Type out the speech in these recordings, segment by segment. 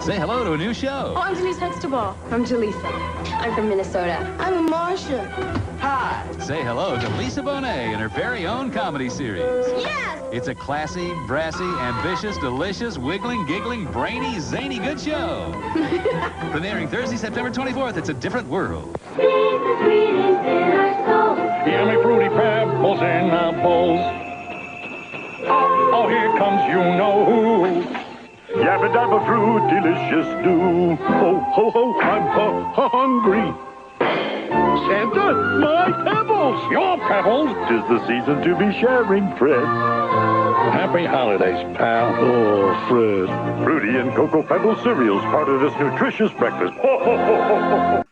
Say hello to a new show. Oh, I'm Denise Huxtable from Jaleesa. I'm from Minnesota. I'm Marcia. Hi. Say hello to Lisa Bonet in her very own comedy series. Yes! It's a classy, brassy, ambitious, delicious, wiggling, giggling, brainy, zany good show. Premiering Thursday, September 24th. It's a different world. Yummy fruity pebbles in a bowl. Oh, here comes you-know-who. Yabba dabba fruit, delicious do. Ho, ho, ho, I'm hungry. Santa, my pebbles. Your pebbles? 'Tis the season to be sharing, Fred. Happy holidays, pal. Oh, Fred. Fruity and Cocoa Pebble cereals, part of this nutritious breakfast. Ho, ho, ho, ho, ho.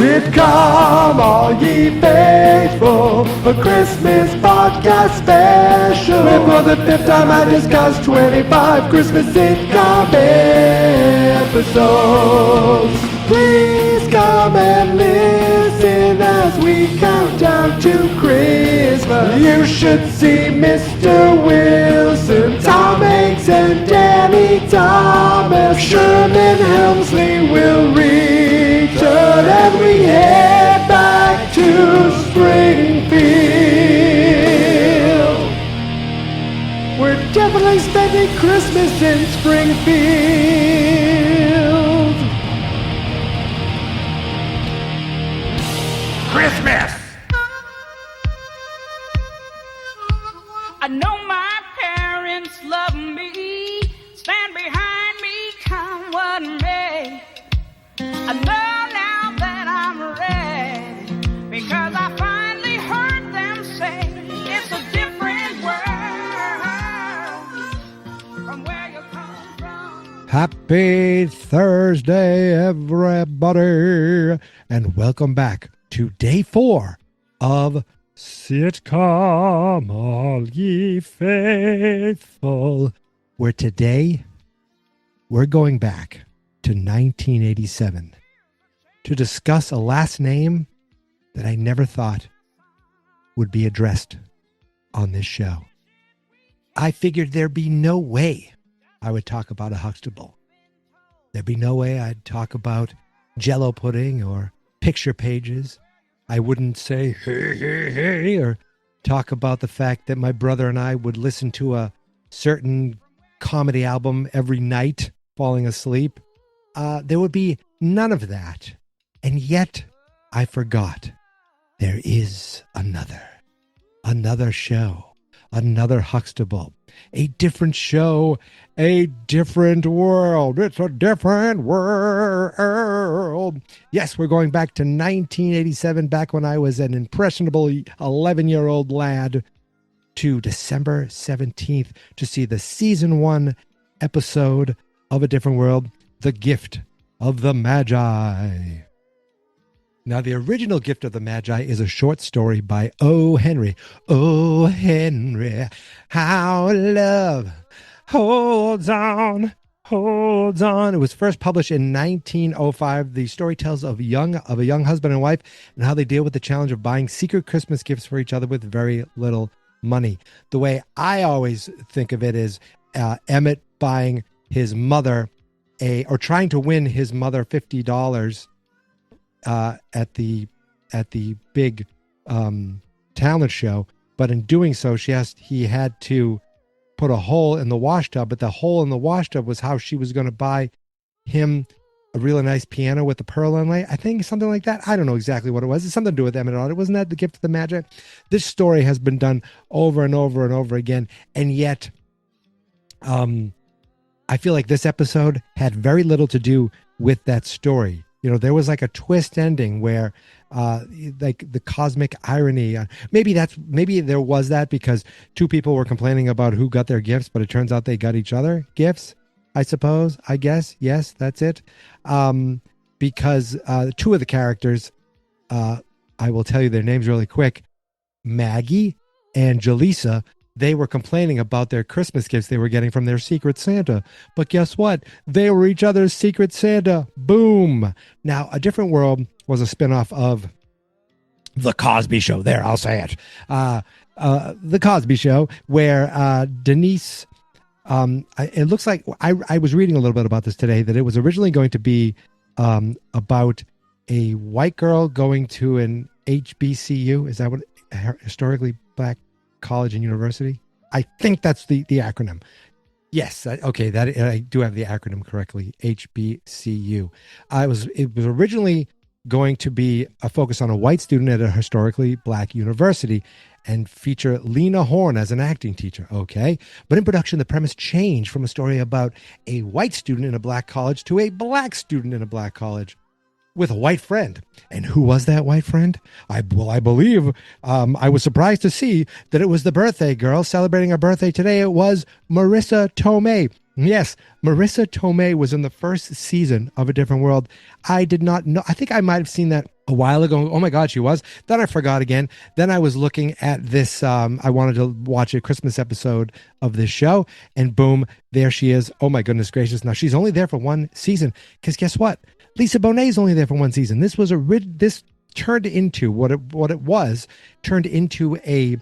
Sitcom All Ye Faithful, a Christmas podcast special. And for the fifth time I discussed 25 Christmas sitcom episodes. Please come and listen as we count down to Christmas. You should see Mr. Wilson, Tom Hanks and Danny Thomas. Sherman Helmsley will return and we head back to Springfield. We're definitely spending Christmas in Springfield. Christmas! I know my parents love me, stand behind me, come what may. I know now that I'm ready, because I finally heard them say it's a different world from where you come from. Happy Thursday, everybody, and welcome back to day 4 of Sitcom All Ye Faithful, where today we're going back to 1987 to discuss a last name that I never thought would be addressed on this show. I figured there'd be no way I would talk about a Huxtable. There'd be no way I'd talk about Jell-O pudding or picture pages. I wouldn't say, hey, hey, hey, or talk about the fact that my brother and I would listen to a certain comedy album every night, falling asleep. There would be none of that. And yet, I forgot. There is another show, another Huxtable, a different show, a different world. It's a different world. Yes, we're going back to 1987, back when I was an impressionable 11-year-old lad, to December 17th to see the season 1 episode of A Different World, The Gift of the Magi. Now, the original Gift of the Magi is a short story by O. Henry. O. Henry, how love holds on, holds on. It was first published in 1905. The story tells of a young husband and wife and how they deal with the challenge of buying secret Christmas gifts for each other with very little money. The way I always think of it is Emmett buying his mother or trying to win his mother $50 at the big talent show, but in doing so, he had to put a hole in the washtub. But the hole in the washtub was how she was going to buy him a really nice piano with the pearl inlay. I think something like that. I don't know exactly what it was. It's something to do with Emmett Otter. Wasn't that the Gift of the Magi? This story has been done over and over and over again, and yet, I feel like this episode had very little to do with that story. You know, there was like a twist ending where, like the cosmic irony. Maybe there was that because two people were complaining about who got their gifts, but it turns out they got each other gifts. I suppose. I guess. Yes, that's it. Because two of the characters, I will tell you their names really quick. Maggie and Jaleesa. They were complaining about their Christmas gifts they were getting from their Secret Santa. But guess what? They were each other's Secret Santa. Boom. Now, A Different World was a spinoff of The Cosby Show. There, I'll say it. The Cosby Show, where Denise It looks like I was reading a little bit about this today, that it was originally going to be about a white girl going to an HBCU. Is that what, historically black college and university? I think that's the acronym. Yes. Okay. That I do have the acronym correctly. HBCU. It was originally going to be a focus on a white student at a historically black university and feature Lena Horne as an acting teacher. Okay. But in production, the premise changed from a story about a white student in a black college to a black student in a black college with a white friend. And who was that white friend? I believe I was surprised to see that it was the birthday girl celebrating her birthday today. It was Marissa Tomei. Yes, Marissa Tomei was in the first season of A Different World. I did not know. I think I might have seen that a while ago. Oh my God, she was. Then I forgot again. Then I was looking at this. I wanted to watch a Christmas episode of this show, and boom, there she is. Oh my goodness gracious. Now she's only there for one season, because guess what? Lisa Bonet is only there for one season. This was this turned into what it was turned into a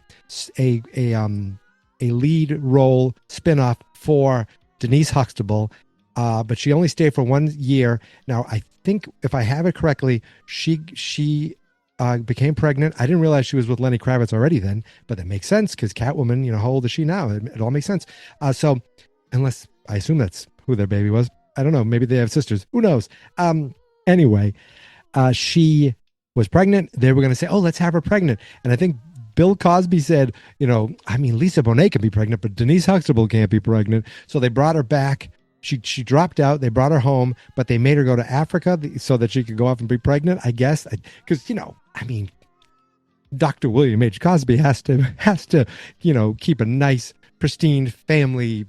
lead role spinoff for Denise Huxtable, but she only stayed for 1 year. Now, I think if I have it correctly, she became pregnant. I didn't realize she was with Lenny Kravitz already then, but that makes sense because Catwoman, how old is she now? It all makes sense. So unless I assume that's who their baby was. I don't know. Maybe they have sisters. Who knows? Anyway, she was pregnant. They were going to say, oh, let's have her pregnant. And I think Bill Cosby said, Lisa Bonet can be pregnant, but Denise Huxtable can't be pregnant. So they brought her back. She dropped out. They brought her home, but they made her go to Africa so that she could go off and be pregnant, I guess. Because, Dr. William H. Cosby has to, keep a nice, pristine family.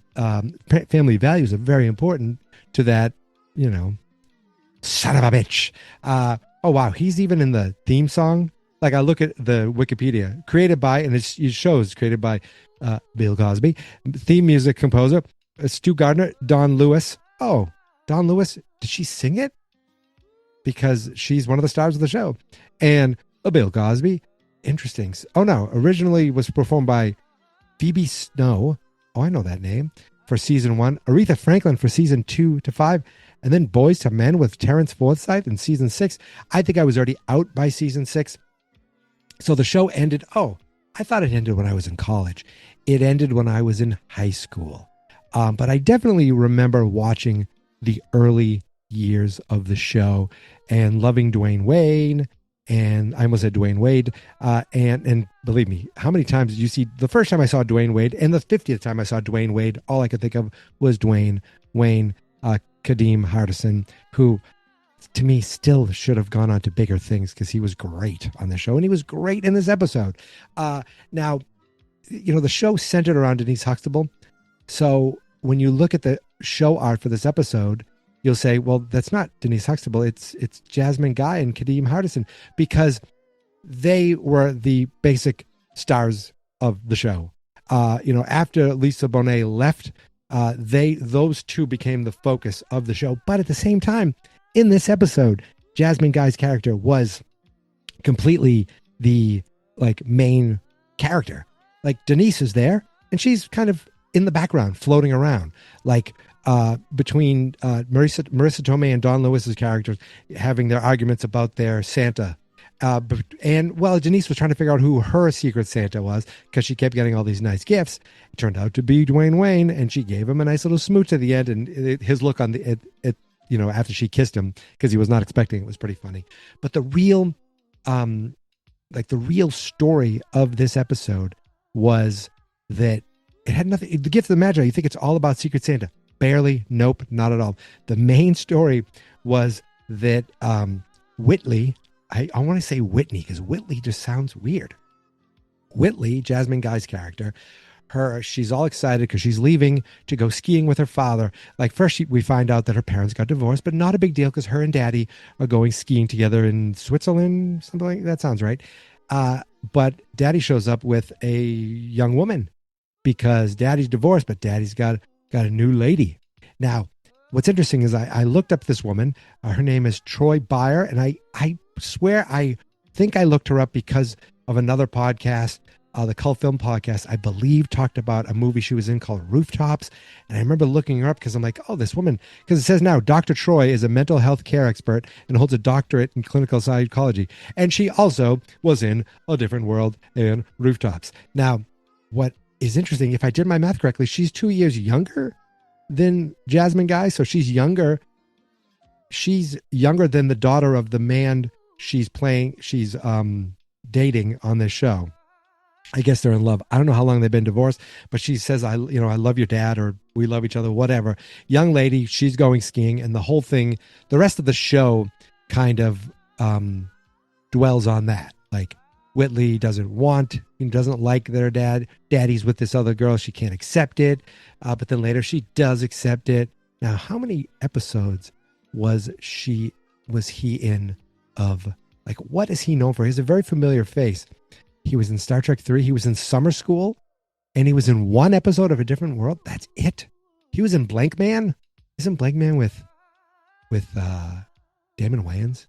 Family values are very important to that, son of a bitch. Oh, wow. He's even in the theme song. Like I look at the Wikipedia, created by, and it shows created by Bill Cosby. Theme music composer, Stu Gardner, Don Lewis. Oh, Don Lewis. Did she sing it? Because she's one of the stars of the show. And Bill Cosby. Interesting. Oh, no. Originally was performed by Phoebe Snow. Oh, I know that name. For season 1. Aretha Franklin for season 2 to 5. And then Boys to Men with Terrence Forsyth in season 6. I think I was already out by season 6. So the show ended. Oh, I thought it ended when I was in college. It ended when I was in high school. But I definitely remember watching the early years of the show and loving Dwayne Wayne. And I almost said Dwayne Wade. And believe me, how many times did you see the first time I saw Dwayne Wade and the 50th time I saw Dwayne Wade? All I could think of was Dwayne Wayne, Kadeem Hardison, who to me still should have gone on to bigger things because he was great on the show and he was great in this episode. Now, the show centered around Denise Huxtable. So when you look at the show art for this episode, you'll say, well, that's not Denise Huxtable. It's Jasmine Guy and Kadeem Hardison, because they were the basic stars of the show. After Lisa Bonet left, those two became the focus of the show. But at the same time, in this episode, Jasmine Guy's character was completely the main character. Denise is there and she's kind of in the background, floating around, between Marissa Tomei and Don Lewis's characters having their arguments about their Santa. Denise was trying to figure out who her secret Santa was because she kept getting all these nice gifts. It turned out to be Dwayne Wayne, and she gave him a nice little smooch at the end. And his look on after she kissed him, because he was not expecting it, was pretty funny. But the real, the real story of this episode was that it had nothing. The Gift of the Magi, you think it's all about Secret Santa. Barely. Nope, not at all. The main story was that Whitley, I want to say Whitney because Whitley just sounds weird. Whitley, Jasmine Guy's character, she's all excited because she's leaving to go skiing with her father. First we find out that her parents got divorced, but not a big deal because her and Daddy are going skiing together in Switzerland, something like that. Sounds right. But Daddy shows up with a young woman because Daddy's divorced, but Daddy's got a new lady. Now, what's interesting is I looked up this woman. Her name is Troy Byer, and I swear I think I looked her up because of another podcast the Cult Film Podcast, I believe, talked about a movie she was in called Rooftops. And I remember looking her up because I'm like, oh, this woman, because it says now Dr. Troy is a mental health care expert and holds a doctorate in clinical psychology. And she also was in A Different World and Rooftops. Now, what is interesting, if I did my math correctly, she's 2 years younger than Jasmine Guy. So she's younger. She's younger than the daughter of the man she's dating on this show. I guess they're in love. I don't know how long they've been divorced, but she says, I love your dad, or we love each other, whatever. Young lady, she's going skiing, and the whole thing, the rest of the show kind of dwells on that. Like, Whitley doesn't like their daddy's with this other girl. She can't accept it. But then later she does accept it. Now, how many episodes was he in of, like, what is he known for? He has a very familiar face. He was in Star Trek 3. He was in Summer School, and he was in one episode of A Different World. That's it. He was in Blank Man. Isn't Blank Man with Damon Wayans?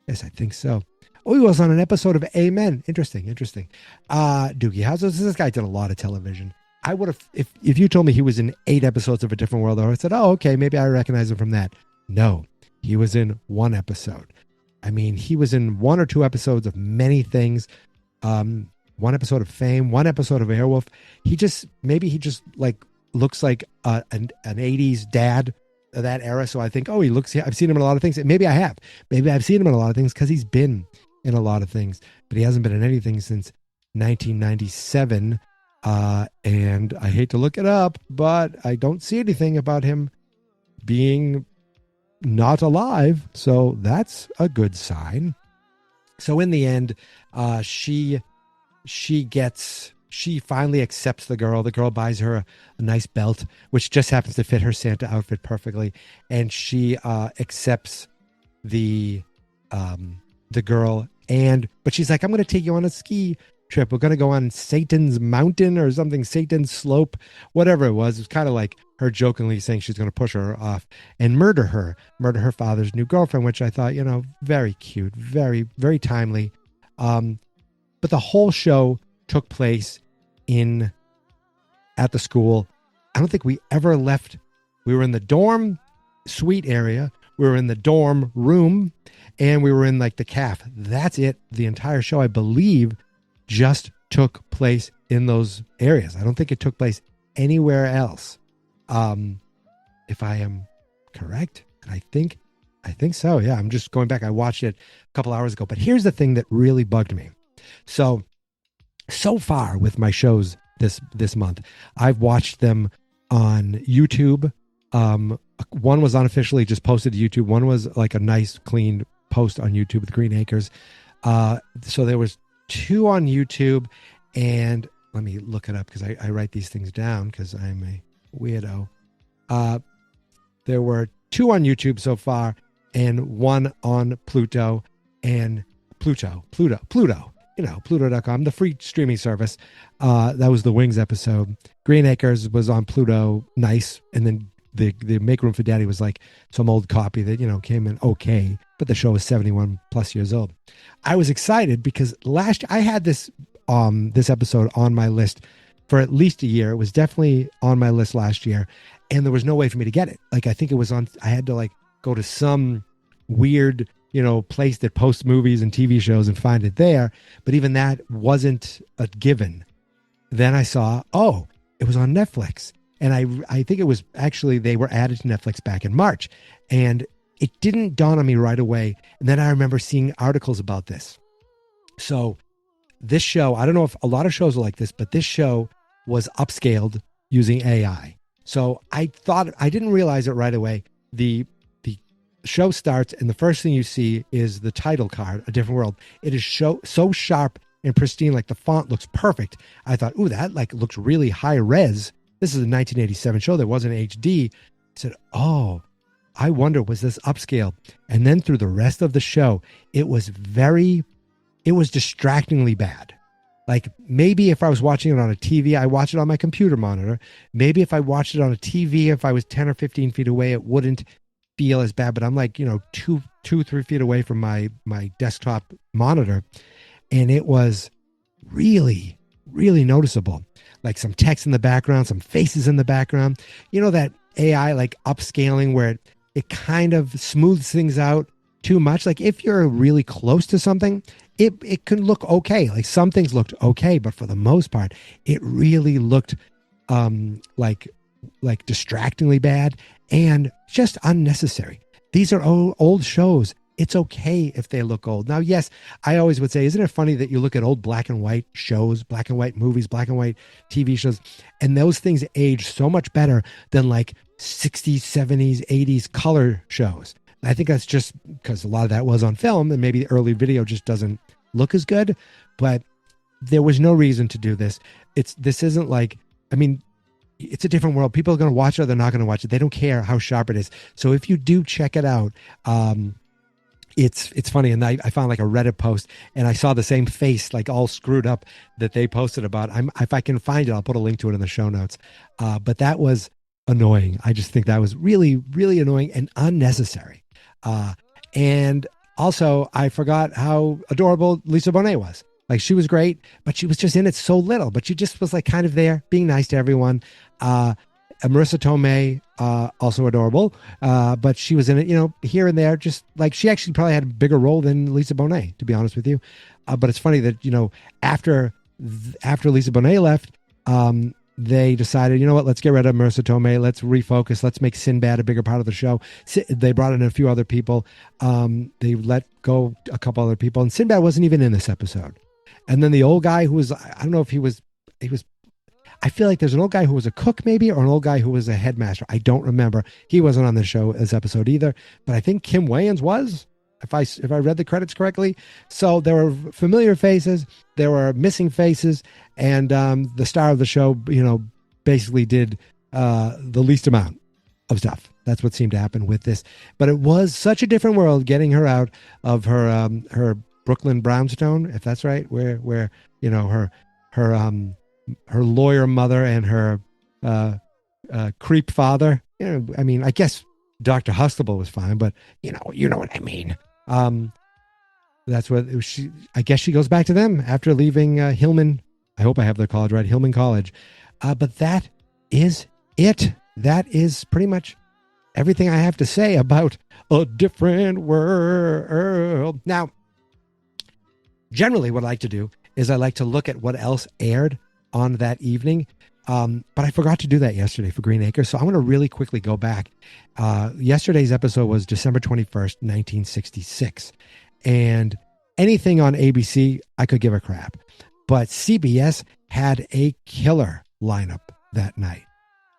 Yes, I think so. Oh, he was on an episode of Amen. Interesting. Doogie Howser. This guy did a lot of television. I would have, if you told me he was in 8 episodes of A Different World, I would have said, oh, okay, maybe I recognize him from that. No, he was in one episode. I mean, he was in 1 or 2 episodes of many things. One episode of Fame, 1 episode of Airwolf. He just like looks like an 80s dad of that era. So I think, oh, I've seen him in a lot of things. Maybe I have. Maybe I've seen him in a lot of things because he's been in a lot of things, but he hasn't been in anything since 1997. And I hate to look it up, but I don't see anything about him being not alive. So that's a good sign. So in the end, she finally accepts the girl. The girl buys her a nice belt, which just happens to fit her Santa outfit perfectly. And she accepts the girl. But she's like, I'm going to take you on a ski trip. We're going to go on Satan's Mountain or something, Satan's Slope, whatever it was. It was kind of like her jokingly saying she's going to push her off and murder her father's new girlfriend, which I thought, very cute, very, very timely. But the whole show took place at the school. I don't think we ever left. We were in the dorm suite area. We were in the dorm room, and we were in like the caf. That's it. The entire show, I believe, just took place in those areas. I don't think it took place anywhere else. If I am correct, and I think so. Yeah, I'm just going back. I watched it a couple hours ago. But here's the thing that really bugged me. So far with my shows this month, I've watched them on YouTube. One was unofficially just posted to YouTube. One was like a nice, clean post on YouTube with Green Acres. So there was 2 on YouTube, and let me look it up because I write these things down because I'm a weirdo. There were 2 on YouTube so far, and 1 on Pluto, Pluto.com, the free streaming service. That was the Wings episode. Green Acres was on Pluto, nice, and then the Make Room for Daddy was like some old copy that came in okay, but the show was 71 plus years old. I was excited because I had this episode on my list for at least a year. It was definitely on my list last year, and there was no way for me to get it. Like, I think it was on. I had to like go to some weird place that posts movies and TV shows and find it there. But even that wasn't a given. Then I saw, it was on Netflix. And I think it was actually, they were added to Netflix back in March. And it didn't dawn on me right away. And then I remember seeing articles about this. So this show, I don't know if a lot of shows are like this, but this show was upscaled using AI. So I didn't realize it right away. The show starts, and the first thing you see is the title card, A Different World. It is so sharp and pristine, like the font looks perfect. I thought, ooh, that like looks really high res. This is a 1987 show that wasn't HD. I said, oh, I wonder, was this upscale? And then through the rest of the show, it was distractingly bad. Like, maybe if I was watching it on a TV, I watch it on my computer monitor. Maybe if I watched it on a TV, if I was 10 or 15 feet away, it wouldn't feel as bad. But I'm like, 2-3 feet away from my desktop monitor. And it was really, really noticeable. Like some text in the background, some faces in the background. You know, that AI like upscaling where it kind of smooths things out too much. Like if you're really close to something, it can look okay. Like some things looked okay, but for the most part, it really looked like distractingly bad and just unnecessary. These are old shows. It's okay if they look old. Now, yes, I always would say, isn't it funny that you look at old black and white shows, black and white movies, black and white TV shows, and those things age so much better than like 60s, 70s, 80s color shows. I think that's just because a lot of that was on film and maybe the early video just doesn't look as good, but there was no reason to do this. This isn't like, I mean, it's a different world. People are going to watch it or they're not going to watch it. They don't care how sharp it is. So if you do check it out, it's funny. And I found like a Reddit post and I saw the same face, like all screwed up that they posted about. If I can find it, I'll put a link to it in the show notes. But that was annoying. I just think that was really, really annoying and unnecessary. And also I forgot how adorable Lisa Bonet was. Like she was great, but she was just in it so little, but she just was like kind of there being nice to everyone. Marissa Tomei, also adorable. But she was in it, you know, here and there, just like she actually probably had a bigger role than Lisa Bonet, to be honest with you. But it's funny that, you know, after Lisa Bonet left, they decided, you know what, let's get rid of Marissa Tomei. Let's refocus. Let's make Sinbad a bigger part of the show. They brought in a few other people. They let go a couple other people, and Sinbad wasn't even in this episode. And then the old guy who was, I don't know if he was, I feel like there's an old guy who was a cook maybe, or an old guy who was a headmaster. I don't remember. He wasn't on the show this episode either, but I think Kim Wayans was, if I read the credits correctly. So there were familiar faces, there were missing faces, and the star of the show, you know, basically did the least amount of stuff. That's what seemed to happen with this. But it was such a different world getting her out of her Brooklyn brownstone, if that's right, where you know her lawyer mother and her creep father. You know, I mean, I guess Dr. Huxtable was fine, but you know what I mean. That's what I guess she goes back to them after leaving Hillman. I hope I have the college right, Hillman College. But that is it. That is pretty much everything I have to say about A Different World. Now, generally what I like to do is I like to look at what else aired on that evening. But I forgot to do that yesterday for Green Acres. So I want to really quickly go back. Yesterday's episode was December 21st, 1966. And anything on ABC, I could give a crap. But CBS had a killer lineup that night.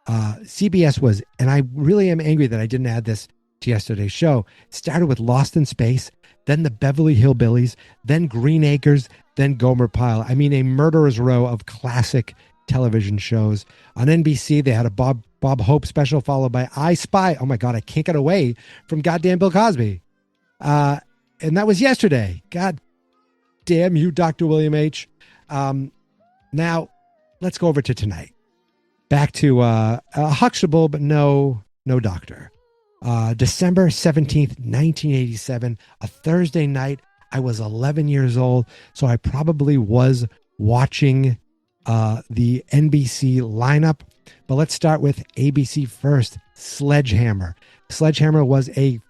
CBS was, and I really am angry that I didn't add this to yesterday's show. It started with Lost in Space, then the Beverly Hillbillies, then Green Acres, then Gomer Pyle. I mean, a murderer's row of classic television shows. On NBC, they had a Bob Hope special followed by I Spy. Oh my God, I can't get away from goddamn Bill Cosby. And that was yesterday. God damn you, Dr. William H. Now, let's go over to tonight. Back to Huxtable, but no doctor. December 17th, 1987, a Thursday night. I was 11 years old, so I probably was watching the NBC lineup. But let's start with ABC first. Sledgehammer. Sledgehammer was a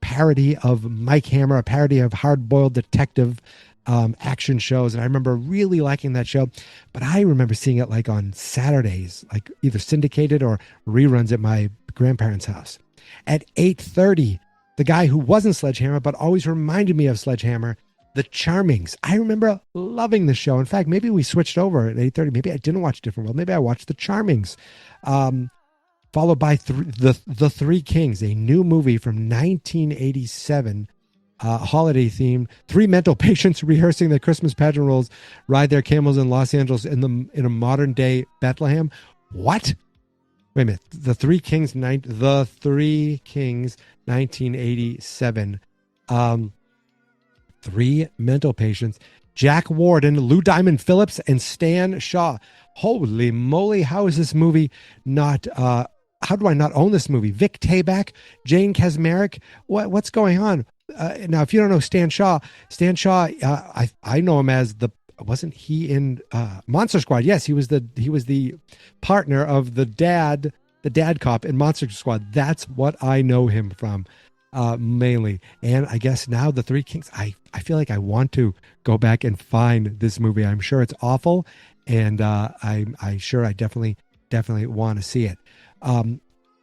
parody of Mike Hammer, a parody of hard-boiled detective action shows, and I remember really liking that show. But I remember seeing it like on Saturdays, like either syndicated or reruns at my grandparents' house. At 8:30, the guy who wasn't Sledgehammer but always reminded me of Sledgehammer, The Charmings. I remember loving the show. In fact, maybe we switched over at 8:30. Maybe I didn't watch Different World. Maybe I watched The Charmings. Followed by the Three Kings, a new movie from 1987, holiday theme. Three mental patients rehearsing their Christmas pageant roles ride their camels in Los Angeles in a modern day Bethlehem. What? Wait a minute. The Three Kings, 1987. Three mental patients. Jack Warden, Lou Diamond Phillips, and Stan Shaw. Holy moly! How is this movie not? How do I not own this movie? Vic Tayback, Jane Kaczmarek. What's going on? Now, if you don't know Stan Shaw, I know him as wasn't he in Monster Squad? Yes, he was the partner of the dad cop in Monster Squad. That's what I know him from mainly. And I guess now The Three Kings, I feel like I want to go back and find this movie. I'm sure it's awful, and I definitely want to see it.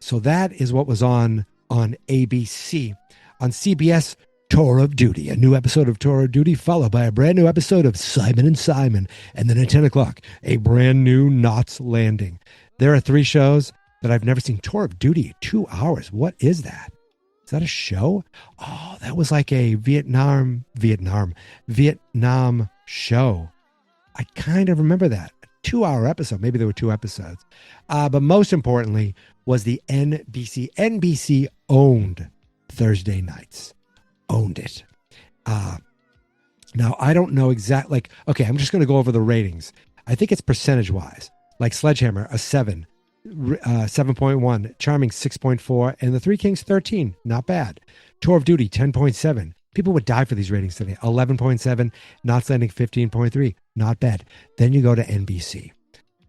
So that is what was on ABC. On CBS, Tour of Duty, a new episode of Tour of Duty, followed by a brand new episode of Simon and Simon. And then at 10 o'clock, a brand new Knots Landing. There are 3 shows that I've never seen. Tour of Duty, 2 hours. What is that? Is that a show? Oh, that was like a Vietnam show. I kind of remember that. A 2-hour episode. Maybe there were 2 episodes. But most importantly was the NBC. NBC owned Thursday nights. Owned it. Now, I don't know exactly. Okay, I'm just going to go over the ratings. I think it's percentage-wise. Like Sledgehammer, a 7. 7.1, Charming 6.4, and The Three Kings 13. Not bad. Tour of Duty 10.7. People would die for these ratings today. 11.7, Knots Landing 15.3. Not bad. Then you go to NBC.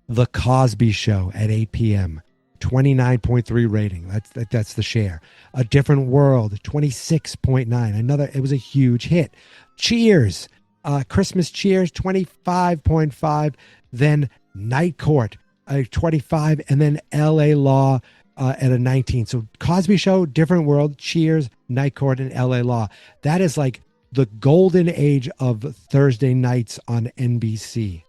The Cosby Show at 8 p.m. 29.3 rating. That's the share. A Different World 26.9. It was a huge hit. Cheers. Christmas Cheers 25.5. Then Night Court 25, and then LA Law at a 19. So Cosby Show, Different World, Cheers, Night Court, and LA Law. That is like the golden age of Thursday nights on NBC.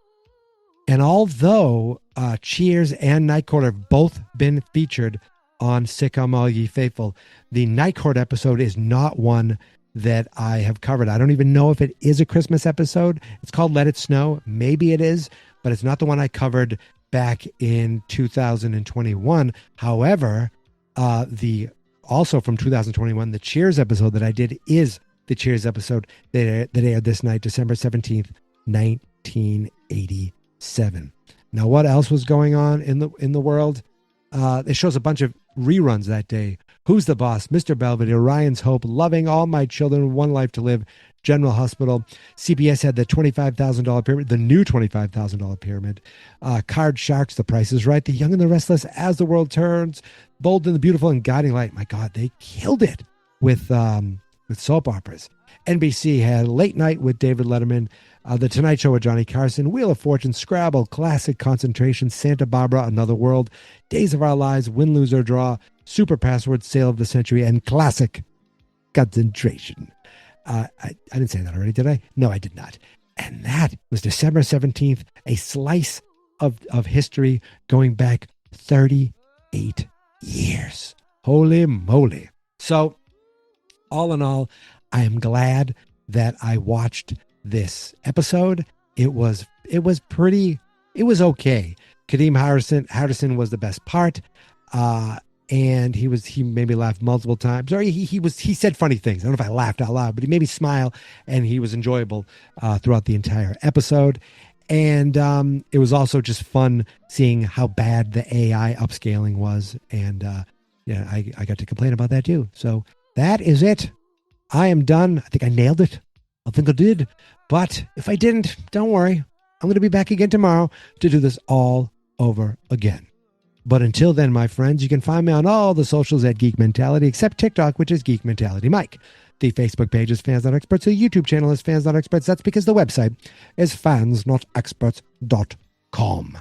And although Cheers and Night Court have both been featured on Sitcom All Ye Faithful, the Night Court episode is not one that I have covered. I don't even know if it is a Christmas episode. It's called Let It Snow. Maybe it is, but it's not the one I covered back in 2021. However, also from 2021, the Cheers episode that I did is the Cheers episode that aired this night, December 17th, 1987. Now, what else was going on in the world? It shows a bunch of reruns that day. Who's the Boss? Mr. Belvedere, Ryan's Hope, Loving All My Children, One Life to Live, General Hospital. CBS had the $25,000 pyramid, the new $25,000 pyramid. Card Sharks, The Price is Right, The Young and the Restless, As the World Turns, Bold and the Beautiful, and Guiding Light. My God, they killed it with soap operas. NBC had Late Night with David Letterman, The Tonight Show with Johnny Carson, Wheel of Fortune, Scrabble, Classic Concentration, Santa Barbara, Another World, Days of Our Lives, Win, Lose, or Draw, Super Password, Sale of the Century, and Classic Concentration. I didn't say that already, did I? No, I did not. And that was December 17th, a slice of history going back 38 years. Holy moly. So, all in all, I am glad that I watched this episode. It was okay. Kadeem Hardison was the best part. And he made me laugh multiple times. Or he said funny things. I don't know if I laughed out loud, but he made me smile, and he was enjoyable throughout the entire episode. And it was also just fun seeing how bad the AI upscaling was. And I got to complain about that too. So that is it. I am done. I think I nailed it. I think I did. But if I didn't, don't worry. I'm going to be back again tomorrow to do this all over again. But until then, my friends, you can find me on all the socials at Geek Mentality, except TikTok, which is Geek Mentality Mike. The Facebook page is Fans Not Experts. The YouTube channel is Fans Not Experts. That's because the website is fansnotexperts.com.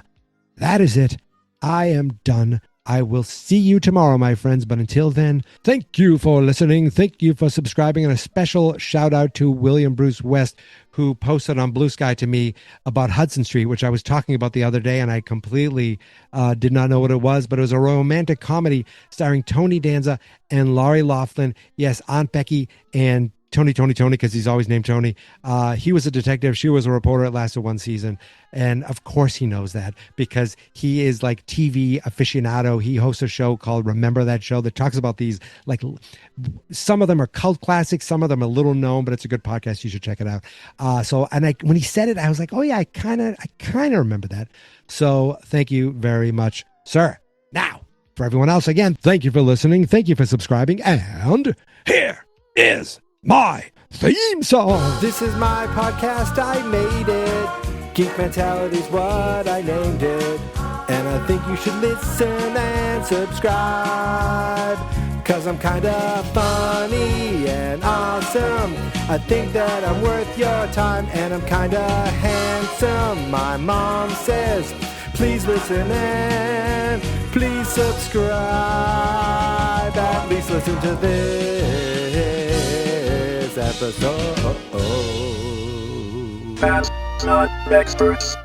That is it. I am done. I will see you tomorrow, my friends. But until then, thank you for listening. Thank you for subscribing. And a special shout out to William Bruce West, who posted on Blue Sky to me about Hudson Street, which I was talking about the other day, and I completely did not know what it was, but it was a romantic comedy starring Tony Danza and Laurie Laughlin. Yes, Aunt Becky and Tony, because he's always named Tony. He was a detective. She was a reporter. It lasted 1 season. And of course he knows that because he is like TV aficionado. He hosts a show called Remember That Show that talks about these, like some of them are cult classics. Some of them are little known, but it's a good podcast. You should check it out. When he said it, I was like, oh yeah, I kind of remember that. So thank you very much, sir. Now, for everyone else, again, thank you for listening. Thank you for subscribing. And here is my theme song. This is my podcast, I made it. Geek Mentality's what I named it. And I think you should listen and subscribe. 'Cause I'm kinda funny and awesome. I think that I'm worth your time. And I'm kinda handsome, my mom says. Please listen and please subscribe. At least listen to this episode. Fast, not experts.